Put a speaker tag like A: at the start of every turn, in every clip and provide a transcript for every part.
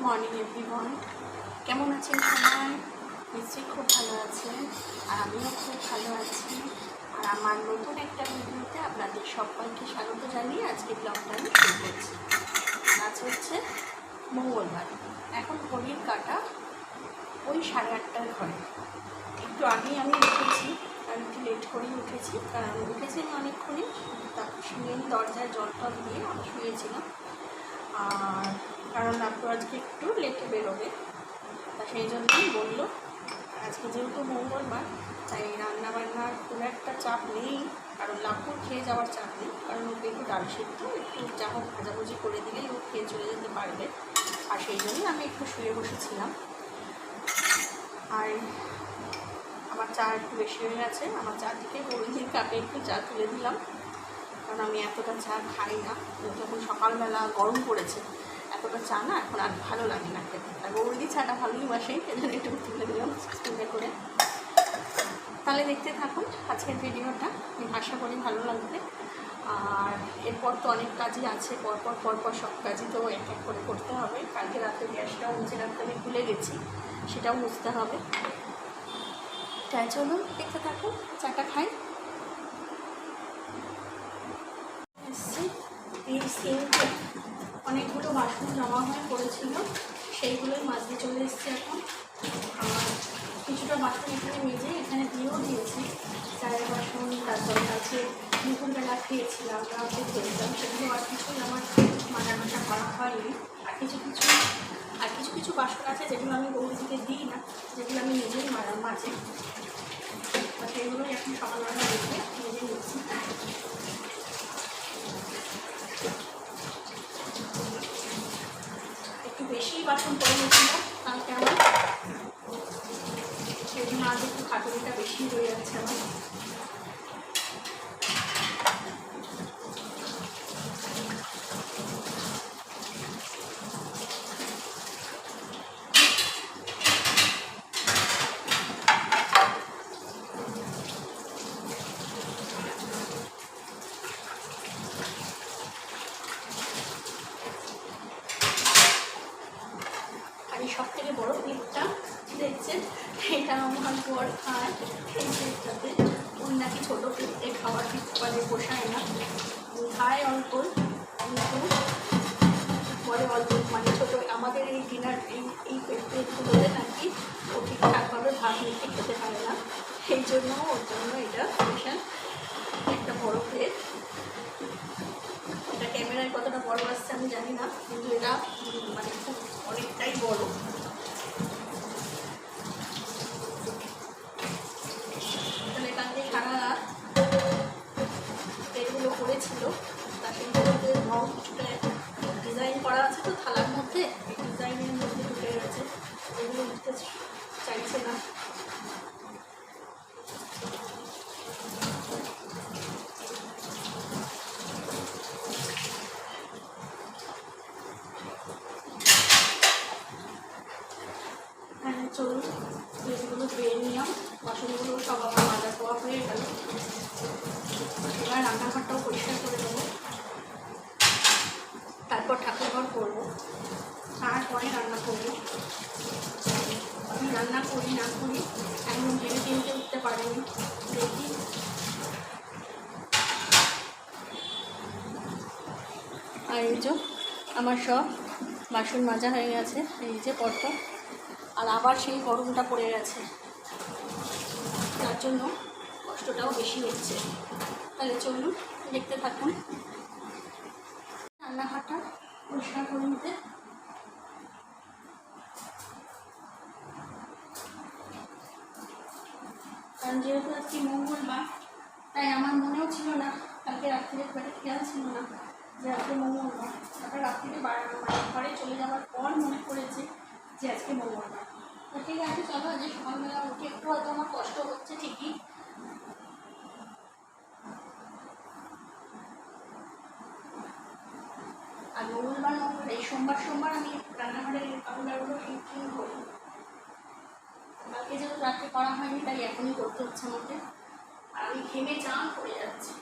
A: Morning everyone, কেমন আছেন সবাই? নিশ্চয়ই খুব ভালো আছেন, আর আমিও খুব ভালো আছি। আর আমার নতুন একটা ভিডিওতে আপনাদের সবাইকে স্বাগত জানিয়ে আজকে ব্লগটা আমি শুরু করছি। আজ হচ্ছে মঙ্গলবার, এখন ঘড়ির কাটা ওই 8:30টার ঘরে। একটু আগেই আমি উঠেছি, আর একটু লেট করেই উঠেছি, কারণ উঠেছি আমি অনেকক্ষণই। তারপর শুনে দরজায় জল টল দিয়ে আমি শুয়েছিলাম, আর কারণ আপু আজকে একটু লেটে বেরোবে, তা সেই জন্যই বললো। আজকে যেহেতু মঙ্গলবার, তাই রান্নাবান্নার খুব একটা চাপ নেই, কারণ লাপুর খেয়ে যাওয়ার চাপ নেই, কারণ ওকে একটু ডাল সিদ্ধ একটু যা হোক ভাজাভুজি করে দিলেই ও খেয়ে চলে যেতে পারবে। আর সেই জন্যই আমি একটু শুয়ে বসেছিলাম। আর আমার চা একটু বেশি হয়ে গেছে, আমার চা থেকে গরুজির কাপে একটু চা তুলে দিলাম, কারণ আমি এতটা চা খাই না। যখন সকালবেলা গরম পড়েছে, এতটা চা না এখন আর ভালো লাগে না খেতে। আর গৌরী চাটা ভালোই বাসে, এজন্য একটু তুলে দিলাম স্পুনে করে। তাহলে দেখতে থাকুন আজকের ভিডিওটা, আশা করি ভালো লাগবে। আর এরপর তো অনেক কাজই আছে, পরপর সব কাজই তো এক এক করে করতে হবে। কালকে রাতে গ্যাসটাও মুছে রাখতে আমি ভুলে গেছি, সেটাও মুছতে হবে। তাই চলুন দেখতে থাকুন, চাটা খাই। এই সিঙ্কে অনেকগুলো বাসন জমা হয়ে পড়েছিল, সেইগুলোই মাজতে চলে এসেছি এখন। আর কিছুটা বাসন এখানে মেজে এখানে দিয়েও দিয়েছি, চায়ের বাসন, তারপরে আছে দুপুরবেলা খেয়েছিলাম, রাতে খেয়েছিলাম, সেগুলো আর কিছুই আমার মাজা করা হয়নি। আর কিছু বাসন আছে যেগুলো আমি গৌরীকে দিই না, যেগুলো আমি নিজেই মাঝে, আর সেইগুলোই এখন সকালবেলা রেখে মেজে নিচ্ছি। একটু বেশি বাসন পড়ে গেছিল কালকে আমার, সেই জন্য আজ একটু খাটুনিটা বেশি হয়ে যাচ্ছে আমার। সব থেকে বড় প্লেটটা দেখছেন, এটা আমার বর খায়। এই প্লেটটাতে ওই নাকি ছোটো প্লেটে খাওয়ার মানে পোষায় না, খায় অল্প, কিন্তু বলে অল্প মানে ছোটো। আমাদের এই ডিনার এই প্লেটগুলোতে নাকি ও ঠিকঠাকভাবে ভাত নিতে খেতে পারে না, সেই জন্য ওর জন্য এটা স্পেশাল একটা বড় প্লেট। এটা ক্যামেরায় কতটা বড় আসছে আমি জানি না, কিন্তু এটা মানে খুব অনেকটাই বড়। তাহলে কালকে সারা রাত এগুলো করেছিল, তার সেগুলোতে রং কিছুটা ডিজাইন করা আছে তো থালার মধ্যে, এই ডিজাইনের মধ্যে ঢুকে গেছে, এগুলো উঠতে চাইছে না। চলুন প্লেটগুলো ধুয়ে নিলাম, বাসনগুলো সব আমার মাজা ধোয়া হয়ে গেল। এবার রান্নাঘরটাও পরিষ্কার করে দেবো, তারপর ঠাকুরঘর করবো, তারপরে রান্না করবো। আমি রান্না করি না করি এখন ভেবে চিনতে উঠতে পারিনি, দেখি। আর এই যে আমার সব বাসন মাজা হয়ে গেছে, এই যে পরপর, আর আবার সেই গরমটা পড়ে গেছে, তার জন্য কষ্টটাও বেশি হচ্ছে। তাহলে চলুন দেখতে থাকুন রান্নাঘরটা পরিষ্কার করে নিতে। কারণ যেহেতু আজকে মঙ্গলবার, তাই আমার মনেও ছিল না, কালকে রাত্রিরে খুব একটা খেয়াল ছিল না যে আজকে মঙ্গলবার। তারপর রাত্রিরে ঘরে চলে যাওয়ার পর মনে পড়েছে যে আজকে মঙ্গলবার। তো ঠিক আছে, চলো আজকে সকালবেলা উঠে একটু হয়তো আমার কষ্ট হচ্ছে ঠিকই, আর মঙ্গলবার এই সোমবার আমি রান্নাঘরের কাপড়গুলো ক্লিন করি। কালকে যেহেতু রাত্রে করা হয়নি, তাই এখনই করতে হচ্ছে আমাকে, আর আমি ঘেমে চান পড়ে যাচ্ছি।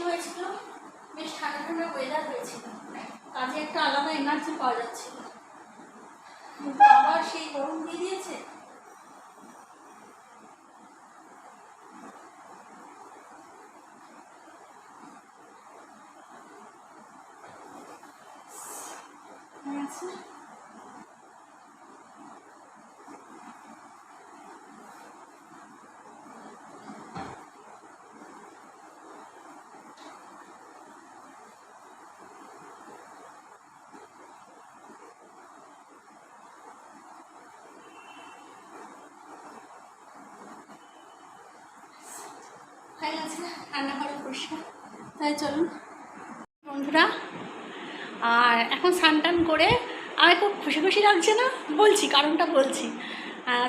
A: হয়েছিল, বেশ ঠান্ডা ঠান্ডা ওয়েদার হয়েছিল, কাজে একটা আলাদা এনার্জি পাওয়া যাচ্ছিল, কিন্তু আবার সেই গরম দিয়ে দিয়েছে। হয়ে গেছে রান্নাঘরে পরিষ্কার। তাই চলুন বন্ধুরা, আর এখন স্নান টান করে আমার খুব খুশি খুশি লাগছে না, বলছি কারণটা বলছি।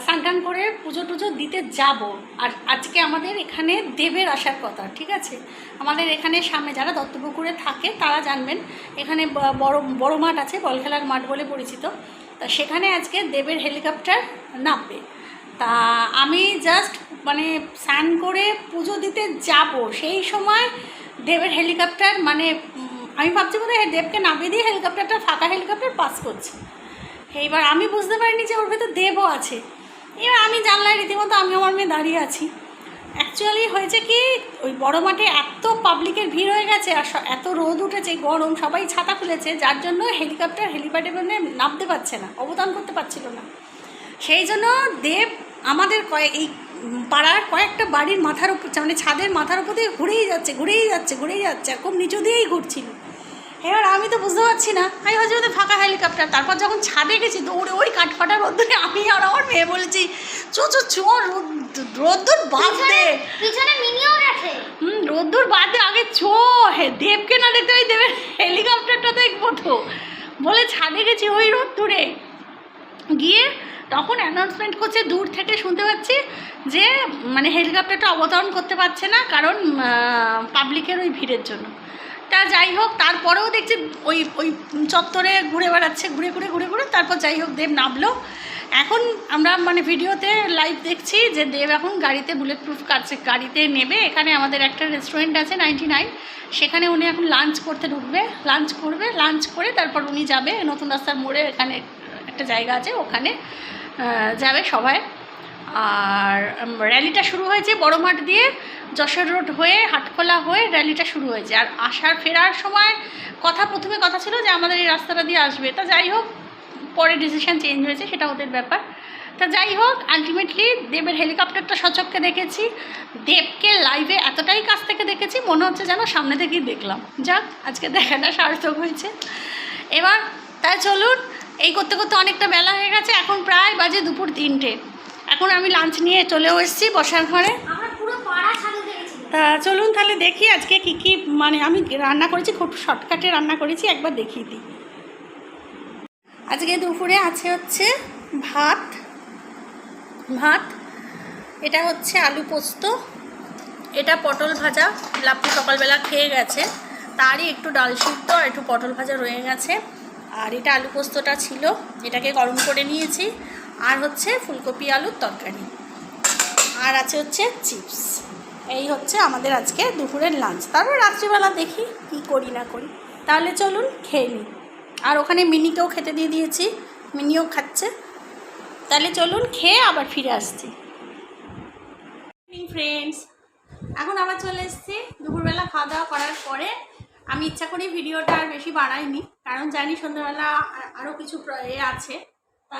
A: স্নান টান করে পুজো টুজো দিতে যাব। আর আজকে আমাদের এখানে দেবের আসার কথা, ঠিক আছে? আমাদের এখানে সামনে যারা দত্তপুকুরে থাকে তারা জানবেন, এখানে বড় মাঠ আছে, বল খেলার মাঠ বলে পরিচিত। তা সেখানে আজকে দেবের হেলিকপ্টার নামবে। তা আমি জাস্ট মানে স্নান করে পুজো দিতে যাব, সেই সময় দেবের হেলিকপ্টার মানে আমি ভাবছি বোধহয় দেবকে নামিয়ে দিয়ে হেলিকপ্টারটা ফাঁকা হেলিকপ্টার পাস করছে। এইবার আমি বুঝতে পারিনি যে ওর ভেতর দেবও আছে। এবার আমি জানলায় রীতিমতো আমি আমার মেয়ে দাঁড়িয়ে আছি। অ্যাকচুয়ালি হয়েছে কি, ওই বড় মাঠে এত পাবলিকের ভিড় হয়ে গেছে আর এত রোদ উঠেছে, গরম, সবাই ছাতা খুলেছে, যার জন্য হেলিকপ্টার হেলিপ্যাডে নামতে পারছে না, অবতরণ করতে পারছিল না। সেই জন্য দেব আমাদের এই পাড়ার কয়েকটা বাড়ির মাথার উপর, মানে ছাদের মাথার উপর দিয়ে ঘুরেই যাচ্ছে, আর খুব নিচু দিয়েই ঘুরছিল। এবার আমি তো বুঝতে পারছি না, আমি ভাবছি ওদের ফাঁকা হেলিকপ্টার। তারপর যখন ছাদে গেছি দৌড়ে ওই কাঠফাটা রোদ্দুরে আমি আর আমার মেয়ে বলেছি চো রোদ্দুর বাদ দে,
B: পিছনে মিনিও গেছে,
A: রোদ্দুর বাদ দে, আগে দেবকে না দেখতে ওই দেবের হেলিকপ্টারটা দেখবো তো বলে ছাদে গেছি ওই রোদ্দুরে গিয়ে। তখন অ্যানাউন্সমেন্ট করছে, দূর থেকে শুনতে পাচ্ছি যে মানে হেলিকপ্টারটা অবতরণ করতে পারছে না, কারণ পাবলিকের ওই ভিড়ের জন্য। তা যাই হোক, তারপরেও দেখছি ওই ওই চত্বরে ঘুরে বেড়াচ্ছে, ঘুরে ঘুরে তারপর যাই হোক দেব নামলো। এখন আমরা মানে ভিডিওতে লাইভ দেখছি যে দেব এখন গাড়িতে বুলেট প্রুফ গাড়িতে নেবে। এখানে আমাদের একটা রেস্টুরেন্ট আছে 99, সেখানে উনি এখন লাঞ্চ করতে ঢুকবে, লাঞ্চ করে তারপর উনি যাবে নতুন রাস্তার মোড়ে, এখানে একটা জায়গা আছে, ওখানে যাবে সবাই। আর র্যালিটা শুরু হয়েছে বড় মাঠ দিয়ে, যশোর রোড হয়ে হাটখোলা হয়ে র্যালিটা শুরু হয়েছে। আর ফেরার সময় প্রথমে কথা ছিল যে আমাদের এই রাস্তাটা দিয়ে আসবে। তা যাই হোক, পরে ডিসিশন চেঞ্জ হয়েছে, সেটা ওদের ব্যাপার। তা যাই হোক, আলটিমেটলি দেবের হেলিকপ্টারটা সচক্ষে দেখেছি, দেবকে লাইভে এতটাই কাছ থেকে দেখেছি, মনে হচ্ছে যেন সামনে থেকেই দেখলাম। যাক, আজকে দেখাটা সার্থক হয়েছে। এবার তাই চলুন, এই করতে করতে অনেকটা বেলা হয়ে গেছে, এখন প্রায় বাজে দুপুর 3টে। এখন আমি লাঞ্চ নিয়ে চলেও এসেছি বসার ঘরে। তা চলুন তাহলে দেখি আজকে কী মানে আমি রান্না করেছি, খুব শর্টকাটে রান্না করেছি, একবার দেখিয়ে দিই। আজকে দুপুরে আছে হচ্ছে ভাত, এটা হচ্ছে আলু পোস্ত, এটা পটল ভাজা, লাপু সকালবেলা খেয়ে গেছে, তারই একটু ডাল সিদ্ধ আর একটু পটল ভাজা রয়ে গেছে। আর এটা আলু পোস্তটা ছিল, এটাকে গরম করে নিয়েছি। আর হচ্ছে ফুলকপি আলুর তরকারি, আর আছে হচ্ছে চিপস। এই হচ্ছে আমাদের আজকে দুপুরের লাঞ্চ। তারপর রাত্রিবেলা দেখি কি করি না করি। তাহলে চলুন খেয়ে নিই। আর ওখানে মিনিকেও খেতে দিয়ে দিয়েছি, মিনিও খাচ্ছে। তাহলে চলুন খেয়ে আবার ফিরে আসছি। ফ্রেন্ডস, এখন আবার চলে এসেছি দুপুরবেলা খাওয়া দাওয়া করার পরে। আমি ইচ্ছা করি ভিডিওটা আর বেশি বাড়াইনি, কারণ জানি সন্ধ্যাবেলা আরও কিছু আছে, তা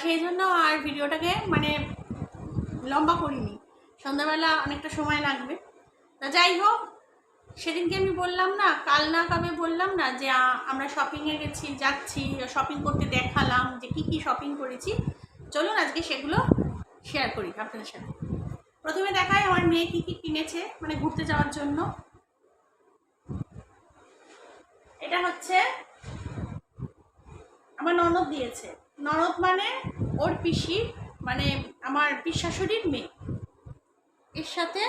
A: সেই জন্য আর ভিডিওটাকে মানে লম্বা করিনি। সন্ধ্যাবেলা অনেকটা সময় লাগবে। তা যাই হোক, সেদিনকে আমি বললাম না, কাল না কবে বললাম না যে আমরা শপিংয়ে যাচ্ছি, শপিং করতে দেখালাম যে কী শপিং করেছি। চলুন আজকে সেগুলো শেয়ার করি আপনাদের সাথে। প্রথমে দেখাই আমার মেয়ে কী কিনেছে মানে ঘুরতে যাওয়ার জন্য। এটা হচ্ছে আমার ননদ দিয়েছে, ননদ মানে ওর পিসি, মানে আমার পিসশাশুড়ির মেয়ে। এর সাথে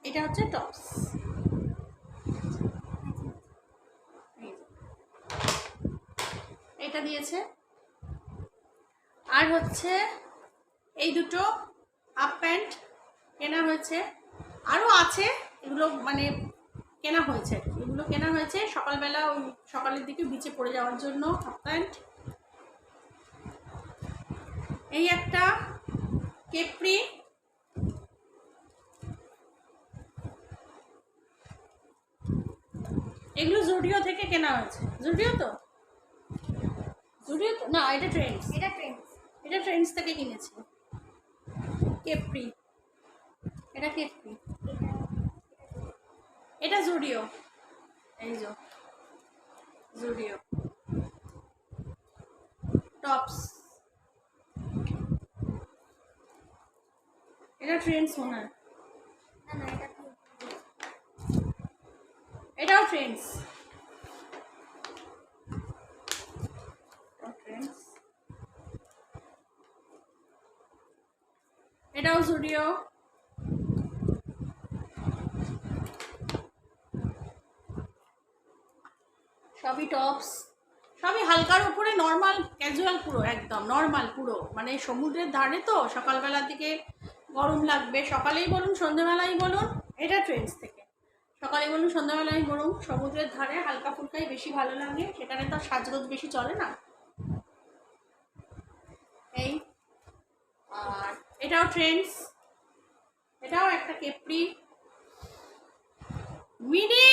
A: এটা হচ্ছে টপস, এটা দিয়েছে। আর হচ্ছে এই দুটো হাফ প্যান্ট কেনা হয়েছে, আরও আছে এগুলো মানে কেনা হয়েছে, এগুলো কেনা হয়েছে সকালবেলা, ওই সকালের দিকে বিচে পড়ে যাওয়ার জন্য হাফ প্যান্ট। এই একটা কেপ্রি, এগুলো জুডিও থেকে কেনা হয়েছে। জুডিও তো না, এটা ট্রেন্ডস, এটা ট্রেন্ডস থেকে কিনেছি। কেপ্রি, এটা কেপ্রি, এটা জুডিও, এই যে জুডিও টপস, এটা ট্রেন্ডস মনে হয়, এটাও ট্রেন্ডস, এটাও জুডিও। সবই টপস, সবই হালকার উপরে, নর্মাল ক্যাজুয়াল, পুরো একদম নর্মাল, পুরো মানে সমুদ্রের ধারে তো সকালবেলার দিকে গরম লাগবে, সকালেই বলুন সন্ধ্যেবেলাই বলুন, এটা ট্রেন্ডস থেকে, সকালে বলুন সন্ধ্যাবেলায় বলুন, সমুদ্রের ধারে হালকা ফুলকাই বেশি ভালো লাগে, সেখানে তো সাজগোজ বেশি চলে না। এই আর এটাও ট্রেন্ডস, এটাও একটা কেপ্রি। মিনি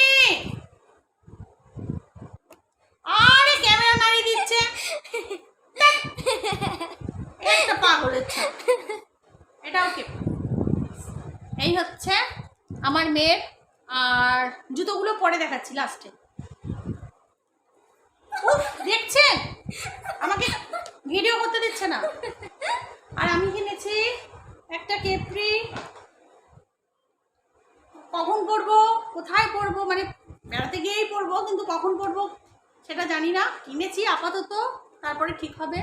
A: আরে ক্যামেরা নাড়িয়ে দিচ্ছে, একটা পাগলের ছাপ। এটাও কেপ্রি। এই হচ্ছে আমার মেয়ের, আর জুতোগুলো পরে দেখাচ্ছি লাস্টে। দেখছেন আমাকে ভিডিও করতে দিচ্ছে না। আর আমি কিনেছি একটা কেপ্রি, কখন পরবো কোথায় পরবো মানে বেড়াতে গিয়েই পরবো, কিন্তু কখন পরবো সেটা জানি না, কিনেছি আপাতত, তারপরে ঠিক হবে।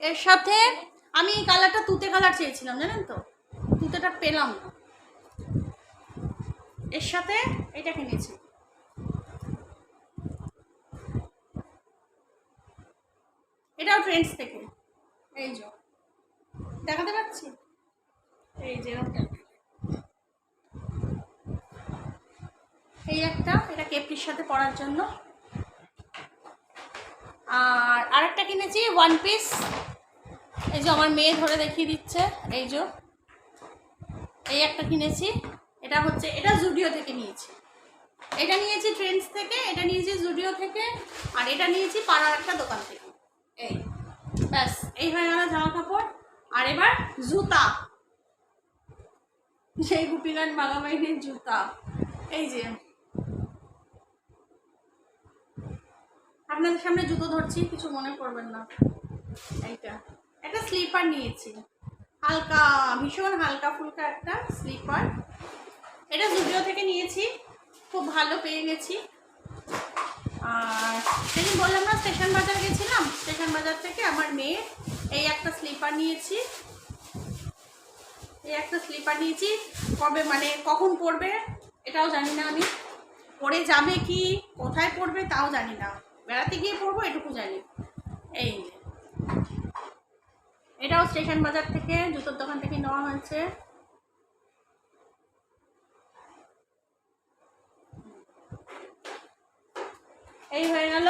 A: এর সাথে আমি এই কালারটা তুতে কালার চেয়েছিলাম, জানেন তো, তুতেটা পেলাম না, এর সাথে এটা কিনেছি। এটাও ট্রেন্ডস থেকে, এই যে দেখাতে পাচ্ছি, এই যে এই একটা, এটা কেপ্রির সাথে পরার জন্য। আর আরেকটা কিনেছি ওয়ান পিস, এই যে আমার মেয়ে ধরে দেখিয়ে দিচ্ছে, এই যে এই একটা কিনেছি, এটা হচ্ছে, এটা জুডিও থেকে নিয়েছি, এটা নিয়েছি ট্রেন্ডস থেকে, এটা নিয়েছি জুডিও থেকে, আর এটা নিয়েছি পাড়ার একটা দোকান থেকে। এই ব্যাস, এই হয়ে গেল জামা কাপড়। আর এবার জুতা, সেই গুপিগান বাঘাবাইনের জুতা, এই যে আপনাদের সামনে জুতো ধরছি, কিছু মনে করবেন না। এইটা একটা স্লিপার নিয়েছি, হালকা, ভীষণ হালকা ফুলকা একটা স্লিপার, এটা জুডিও থেকে নিয়েছি, খুব ভালো পেয়ে গেছি। আর সেদিন বললাম না স্টেশন বাজার গেছিলাম, স্টেশন বাজার থেকে আমার মেয়ে এই একটা স্লিপার নিয়েছি, এই একটা স্লিপার নিয়েছি। কবে মানে কখন পরবে এটাও জানি না, আমি পরে যাবে কি কোথায় পরবে তাও জানি না, বেড়াতে গিয়ে পরবো এটুকু জানি। এই এটাও স্টেশন বাজার থেকে, জুতোর দোকান থেকে নেওয়া হয়েছে। এই হয়ে গেল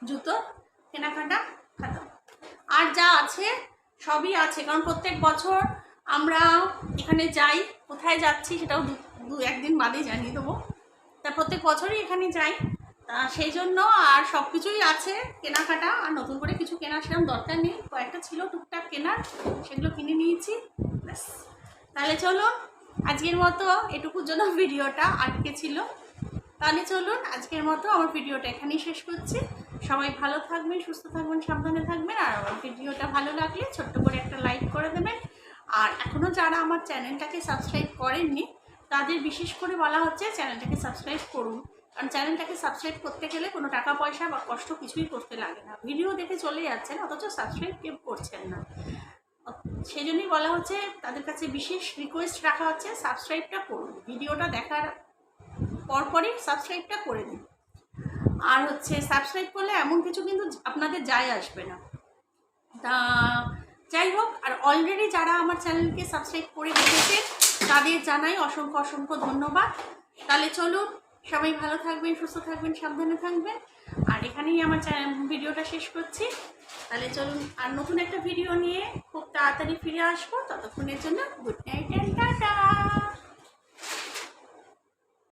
A: জুতো কেনাকাটা খাতা। আর যা আছে সবই আছে, কারণ প্রত্যেক বছর আমরা এখানে যাই, কোথায় যাচ্ছি সেটাও দু একদিন বাদেই জানিয়ে দেবো, তা প্রত্যেক বছরই এখানে যাই, তা সেই জন্য আর সব কিছুই আছে কেনাকাটা, আর নতুন করে কিছু কেনার সেরকম দরকার নেই, কয়েকটা ছিল টুকটাক কেনার, সেগুলো কিনে নিয়েছি ব্যাস। তাহলে চলো আজকের মতো এটুকুর জন্য ভিডিওটা আটকে ছিল, তাহলে চলুন আজকের মতো আমার ভিডিওটা এখানেই শেষ করছি। সবাই ভালো থাকবেন, সুস্থ থাকবেন, সাবধানে থাকবেন, আর আমার ভিডিওটা ভালো লাগলে ছোট্ট করে একটা লাইক করে দেবেন। আর এখনও যারা আমার চ্যানেলটাকে সাবস্ক্রাইব করেননি তাদের বিশেষ করে বলা হচ্ছে চ্যানেলটাকে সাবস্ক্রাইব করুন, কারণ চ্যানেলটাকে সাবস্ক্রাইব করতে গেলে কোনো টাকা পয়সা বা কষ্ট কিছুই করতে লাগে না, ভিডিও দেখে চলে যাচ্ছেন অথচ সাবস্ক্রাইব কেউ করছেন না, সেই জন্যই বলা হচ্ছে তাদের কাছে বিশেষ রিকোয়েস্ট রাখা হচ্ছে সাবস্ক্রাইবটা করুন, ভিডিওটা দেখার পরপরই সাবস্ক্রাইবটা করে দিন। আর হচ্ছে সাবস্ক্রাইব করলে এমন কিছু কিন্তু আপনাদের যায় আসবে না, তা যাই হোক। আর অলরেডি যারা আমার চ্যানেলকে সাবস্ক্রাইব করে রেখেছে তাদের জানাই অসংখ্য অসংখ্য ধন্যবাদ। তাহলে চলুন, সবাই ভালো থাকবেন, সুস্থ থাকবেন, সাবধানে থাকবেন। আর এখানেই আমার ভিডিওটা শেষ করছি। তাহলে চলুন, আর নতুন একটা ভিডিও নিয়ে খুব তাড়াতাড়ি ফিরে আসবো। ততক্ষণের জন্য গুড নাইট অ্যান্ড টাটা।